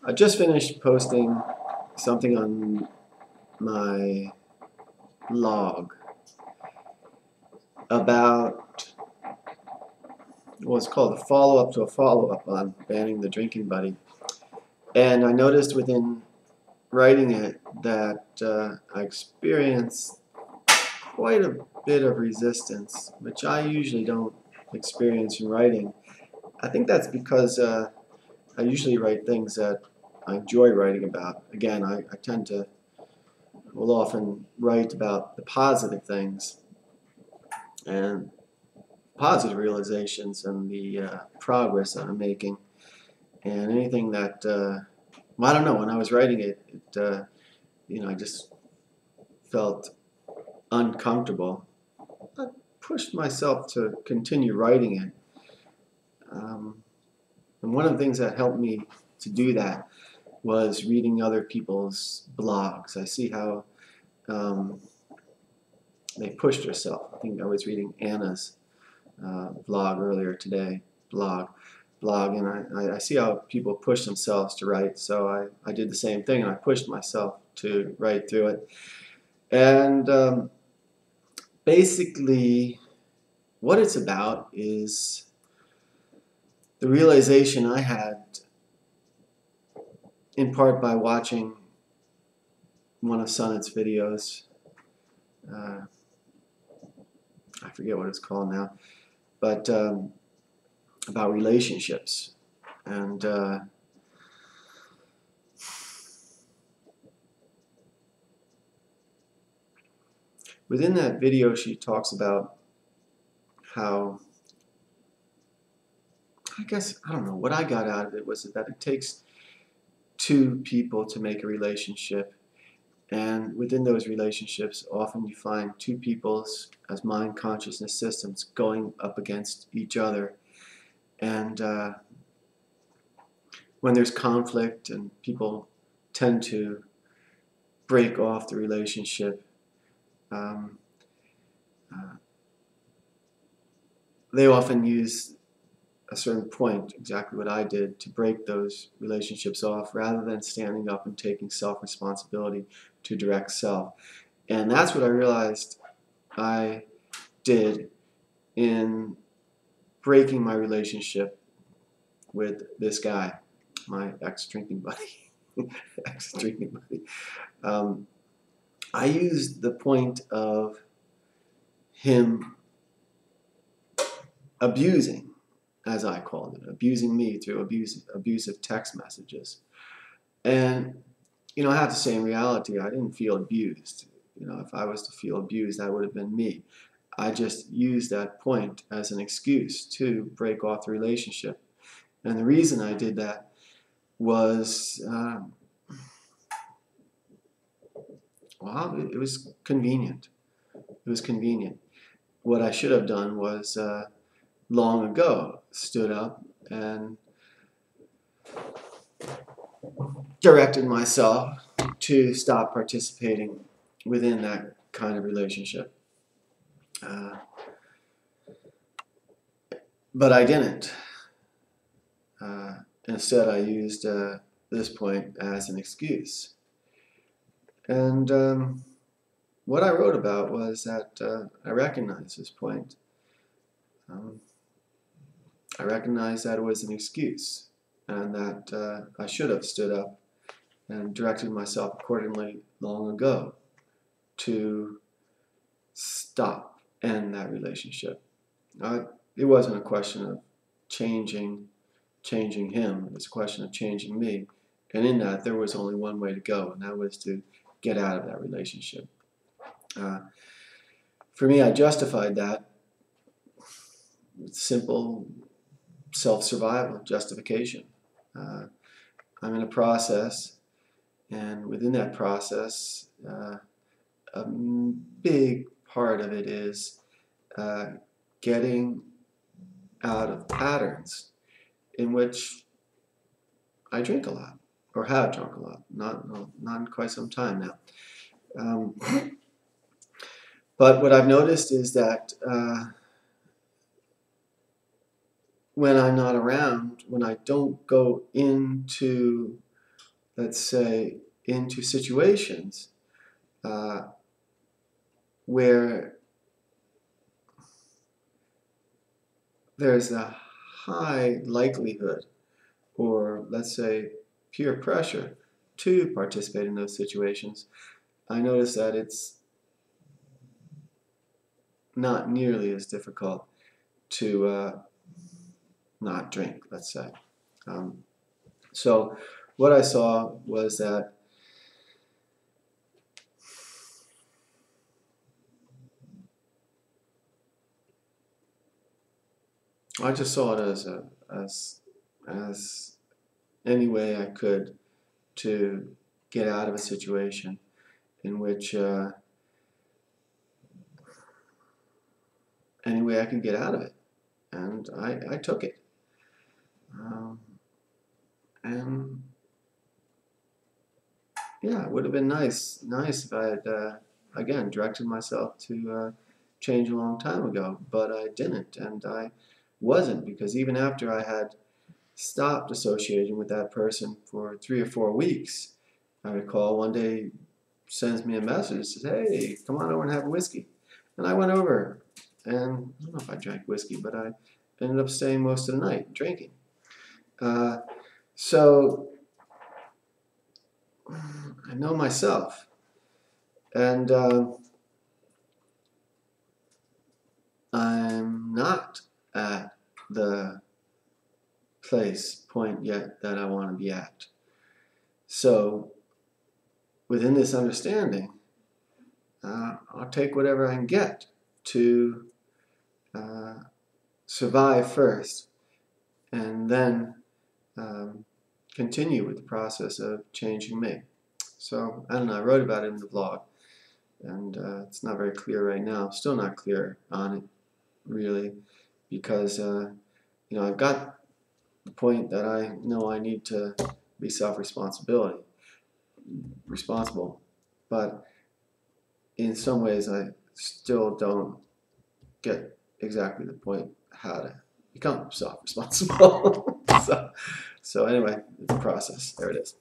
I just finished posting something on my blog about what's called a follow-up to a follow-up on banning the drinking buddy. And I noticed within writing it that I experienced quite a bit of resistance, which I usually don't experience in writing. I think that's because I usually write things that I enjoy writing about. Again, I tend to will often write about the positive things and positive realizations and the progress that I'm making. And anything that, well, I don't know, when I was writing it, I just felt uncomfortable. I pushed myself to continue writing it. And one of the things that helped me to do that was reading other people's blogs. I see how they pushed herself. I think I was reading Anna's blog earlier today, blog, and I see how people push themselves to write, so I did the same thing, and I pushed myself to write through it. And basically, what it's about is the realization I had, in part by watching one of Sonnet's videos. I forget what it's called now, but about relationships. And within that video, she talks about how, I guess, I don't know, what I got out of it was that it takes two people to make a relationship. And within those relationships, often you find two people's as mind consciousness systems going up against each other. And when there's conflict and people tend to break off the relationship, they often use a certain point, exactly what I did, to break those relationships off rather than standing up and taking self-responsibility to direct self. And that's what I realized I did in breaking my relationship with this guy, my ex-drinking buddy. Ex-drinking buddy. I used the point of him abusing, as I called it, abusing me through abusive text messages. And, I have to say, in reality, I didn't feel abused. If I was to feel abused, that would have been me. I just used that point as an excuse to break off the relationship. And the reason I did that was, well, it was convenient. It was convenient. What I should have done was, long ago, stood up and directed myself to stop participating within that kind of relationship. But I didn't. Instead, I used this point as an excuse. And what I wrote about was that I recognized this point. I recognized that it was an excuse and that I should have stood up and directed myself accordingly long ago to stop, end that relationship. It wasn't a question of changing him. It was a question of changing me. And in that, there was only one way to go, and that was to get out of that relationship. For me, I justified that with simple self-survival, justification. I'm in a process, and within that process, a big part of it is getting out of patterns in which I drink a lot, or have drunk a lot, not in quite some time now. But what I've noticed is that when I'm not around, when I don't go into let's say, into situations where there's a high likelihood, or let's say peer pressure, to participate in those situations, I notice that it's not nearly as difficult to not drink, let's say. So what I saw was that I just saw it as any way I could to get out of a situation in which any way I could get out of it, and I took it. And yeah, it would have been nice if I had again directed myself to change a long time ago, but I didn't, and I wasn't, because even after I had stopped associating with that person for 3 or 4 weeks, I recall one day he sends me a message, says, "Hey, come on over and have a whiskey." And I went over, and I don't know if I drank whiskey, but I ended up staying most of the night drinking. So I know myself, and I'm not at the point yet that I want to be at. So within this understanding, I'll take whatever I can get to survive first, and then continue with the process of changing me. So I don't know, I wrote about it in the blog, and it's not very clear right now. Still not clear on it, really, because you know, I've got the point that I know I need to be responsible, but in some ways I still don't get exactly the point how to become self-responsible. So anyway, it's a process. There it is.